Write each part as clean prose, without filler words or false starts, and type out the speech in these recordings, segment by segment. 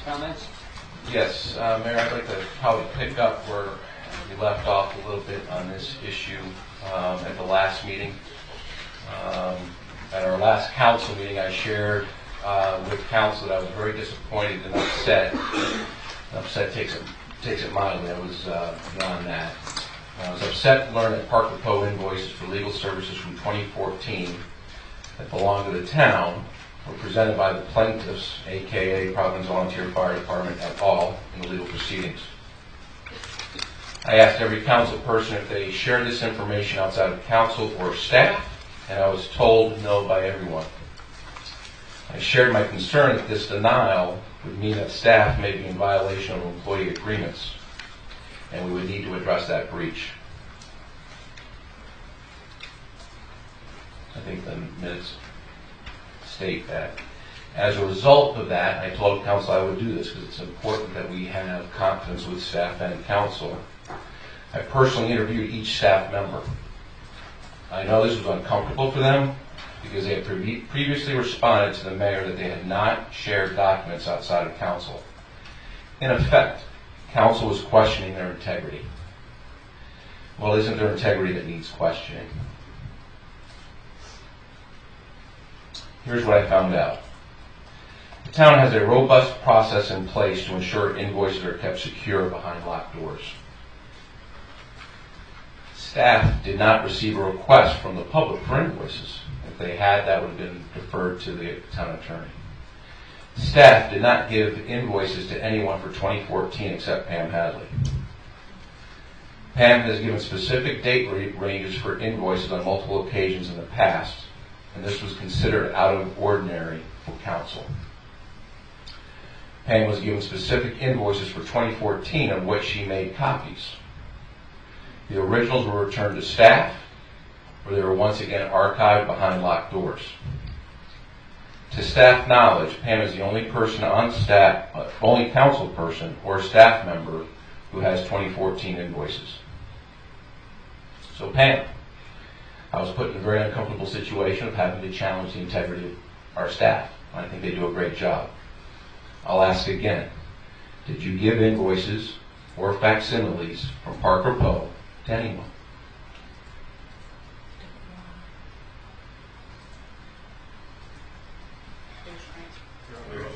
comments? Yes, Mayor, I'd like to probably pick up where we left off a little bit on this issue at the last meeting. At our last council meeting, I shared with council that I was very disappointed and upset. Upset takes it mildly. I was beyond that. I was upset to learn that Park Depot invoices for legal services from 2014 that belong to the town were presented by the plaintiffs, aka Providence Volunteer Fire Department, et al., in the legal proceedings. I asked every council person if they shared this information outside of council or staff, and I was told no by everyone. I shared my concern that this denial would mean that staff may be in violation of employee agreements, and we would need to address that breach. I think the minutes state that. As a result of that, I told council I would do this because it's important that we have confidence with staff and council. I personally interviewed each staff member. I know this was uncomfortable for them because they had previously responded to the mayor that they had not shared documents outside of council. In effect, council was questioning their integrity. Well, isn't there integrity that needs questioning? Here's what I found out. The town has a robust process in place to ensure invoices are kept secure behind locked doors. Staff did not receive a request from the public for invoices. If they had, that would have been deferred to the town attorney. Staff did not give invoices to anyone for 2014 except Pam Hadley. Pam has given specific date ranges for invoices on multiple occasions in the past, and this was considered out of ordinary for council. Pam was given specific invoices for 2014 of which she made copies. The originals were returned to staff, where they were once again archived behind locked doors. To staff knowledge, Pam is the only person on staff, only council person or staff member who has 2014 invoices. So Pam, I was put in a very uncomfortable situation of having to challenge the integrity of our staff. I think they do a great job. I'll ask again, did you give invoices or facsimiles from Parker Poe to anyone?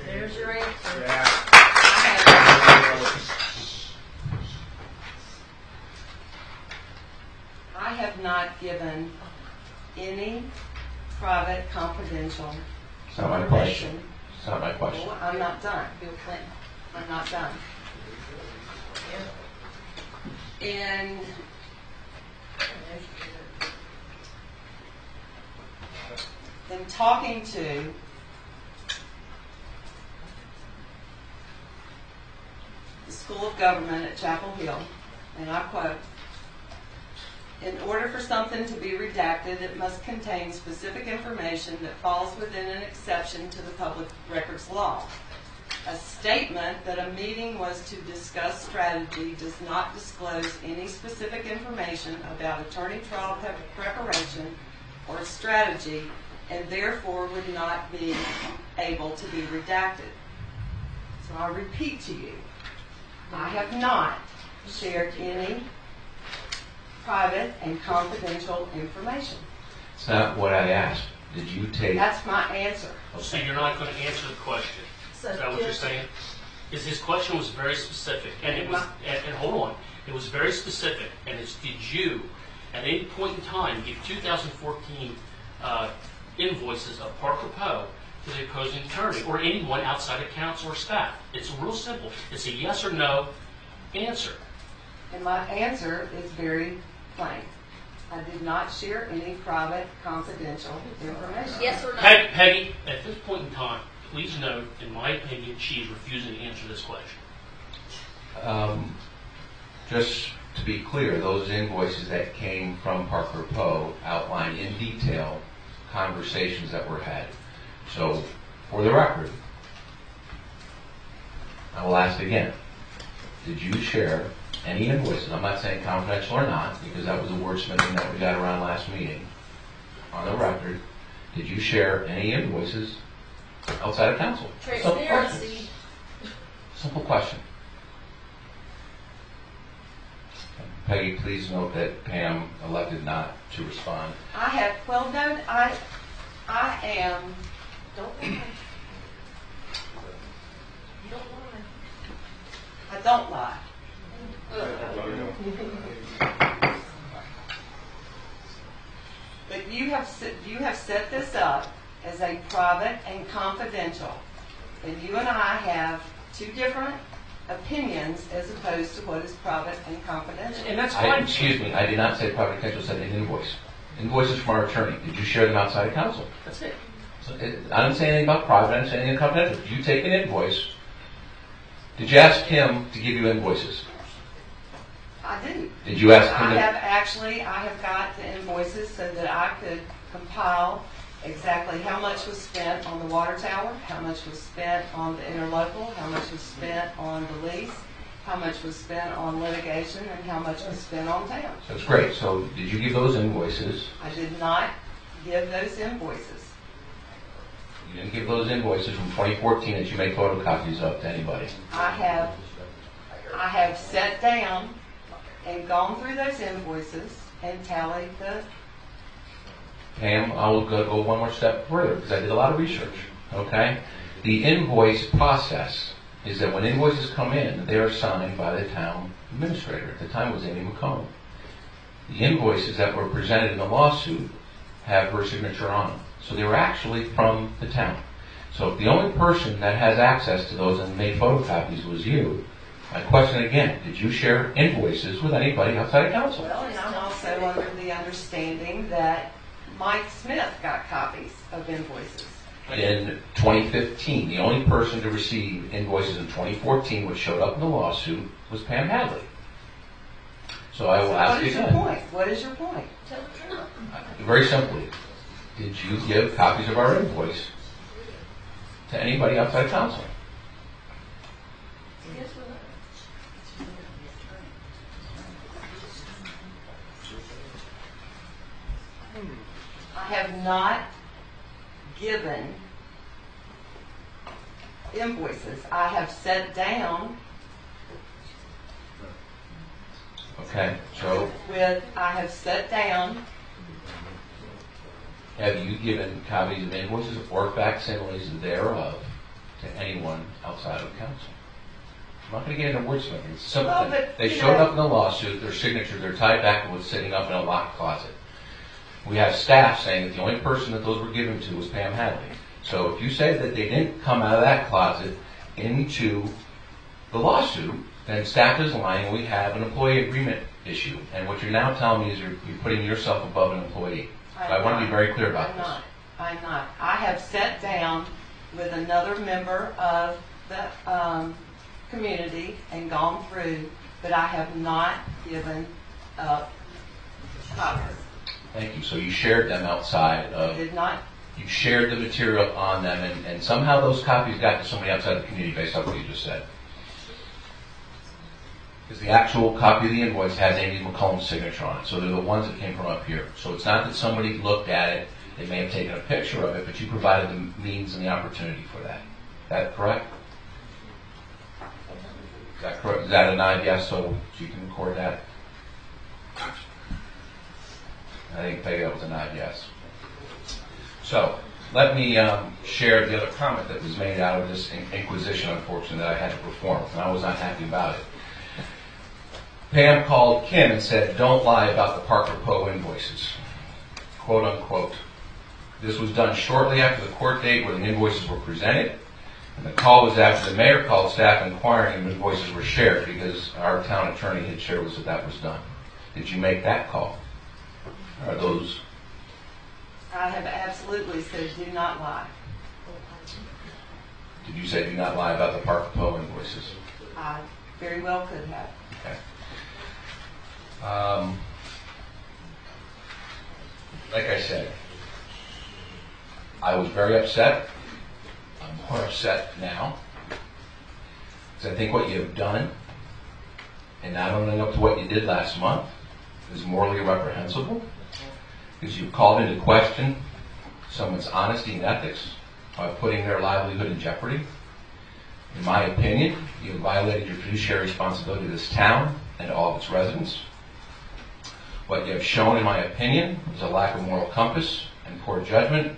There's your answer. Yeah. I have not given any private, confidential It's not my question. It's not my question. Well, I'm not done. Bill Clinton. I'm not done. And in talking to the School of Government at Chapel Hill, and I quote, "In order for something to be redacted, it must contain specific information that falls within an exception to the public records law. A statement that a meeting was to discuss strategy does not disclose any specific information about attorney trial preparation or strategy and therefore would not be able to be redacted." So I repeat to you, I have not shared any private and confidential information. It's not what I asked. Did you take... That's my answer. So you're not going to answer the question. So Is that what you're saying? Is his question was very specific, and it was, and hold on, it was very specific, and it's did you, at any point in time, give 2014 invoices of Parker Poe to the opposing attorney or anyone outside of council or staff? It's real simple. It's a yes or no answer. And my answer is very plain. I did not share any private, confidential information. Yes or no? Peggy, at this point in time, please note, in my opinion, she is refusing to answer this question. Just to be clear, those invoices that came from Parker Poe outline in detail conversations that were had. So, for the record, I will ask again, did you share any invoices? I'm not saying confidential or not, because that was a wordsmithing that we got around last meeting. On the record, did you share any invoices outside of council? Transparency. Simple question. Peggy, please note that Pam elected not to respond. I have, well, no, I am, don't lie. You don't lie. I don't lie. But you have set this up as a private and confidential, and you and I have two different opinions as opposed to what is private and confidential. And that's fine. Excuse me, I did not say private confidential, I said an invoice. Invoices from our attorney. Did you share them outside of council? That's it. So I didn't say anything about private, I didn't say anything about confidential. Did you take an invoice? Did you ask him to give you invoices? I do. Did you ask him I to? have got the invoices so that I could compile exactly how much was spent on the water tower, how much was spent on the interlocal, how much was spent on the lease, how much was spent on litigation, and how much was spent on town. That's great. So did you give those invoices? I did not give those invoices. You didn't give those invoices from 2014 that you made photocopies of to anybody. I have sat down and gone through those invoices and tallied the. Pam, I will go one more step further because I did a lot of research. Okay? The invoice process is that when invoices come in, they are signed by the town administrator. At the time it was Amy McComb. The invoices that were presented in the lawsuit have her signature on them. So they were actually from the town. So if the only person that has access to those and made photocopies was you, my question again, did you share invoices with anybody outside of council? Well, and I'm also under the understanding that Mike Smith got copies of invoices. In 2015, the only person to receive invoices in 2014, which showed up in the lawsuit, was Pam Hadley. So I will ask you again. What is your point? Very simply, did you give copies of our invoice to anybody outside of council? I have not given invoices. I have sat down Okay, so I have sat down. have you given copies of invoices or facsimiles thereof to anyone outside of council? I'm not going to get into wordsmithing. It's a simple Well, thing. but, They you showed know- up in the lawsuit, their signatures are tied back to what's sitting up in a locked closet. We have staff saying that the only person that those were given to was Pam Hadley. So if you say that they didn't come out of that closet into the lawsuit, then staff is lying. We have an employee agreement issue. And what you're now telling me is you're putting yourself above an employee. So I want to be very clear about this. I'm not. I have sat down with another member of the community and gone through, but I have not given up copies. Thank you. So you shared them outside I of, did not. you shared the material on them, and somehow those copies got to somebody outside the community based on what you just said. Because the actual copy of the invoice has Amy McComb's signature on it. So they're the ones that came from up here. So it's not that somebody looked at it, they may have taken a picture of it, but you provided the means and the opportunity for that. Is that correct? Is that correct? Is that a nod? Yes, so you can record that? I think Peggy, that was a nod, yes. So, let me share the other comment that was made out of this inquisition, unfortunately, that I had to perform, and I was not happy about it. Pam called Kim and said, "Don't lie about the Parker Poe invoices," quote unquote. This was done shortly after the court date where the invoices were presented, and the call was after the mayor called staff inquiring if invoices were shared because our town attorney had shared with us that was done. Did you make that call? Are those? I have absolutely said do not lie. Did you say do not lie about the Parker Poe invoices? I very well could have. Okay. Like I said, I was very upset. I'm more upset now because I think what you have done, and not owning up to what you did last month, is morally reprehensible. Because you've called into question someone's honesty and ethics by putting their livelihood in jeopardy. In my opinion, you have violated your fiduciary responsibility to this town and to all of its residents. What you have shown, in my opinion, is a lack of moral compass and poor judgment,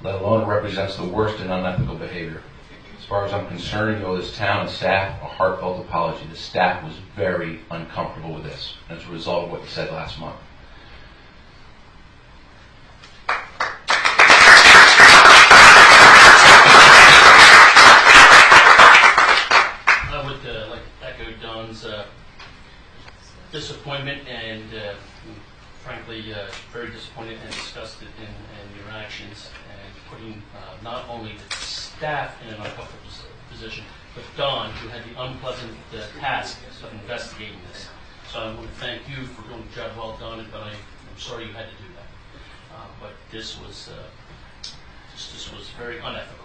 let alone it represents the worst in unethical behavior. As far as I'm concerned, you owe this town and staff a heartfelt apology. The staff was very uncomfortable with this as a result of what you said last month. I would like to echo Don's disappointment and frankly very disappointed and disgusted in your actions and putting not only the staff in an uncomfortable position, but Don, who had the unpleasant task of investigating this. So I want to thank you for doing the job well done, but I'm sorry you had to do that. But this was very unethical.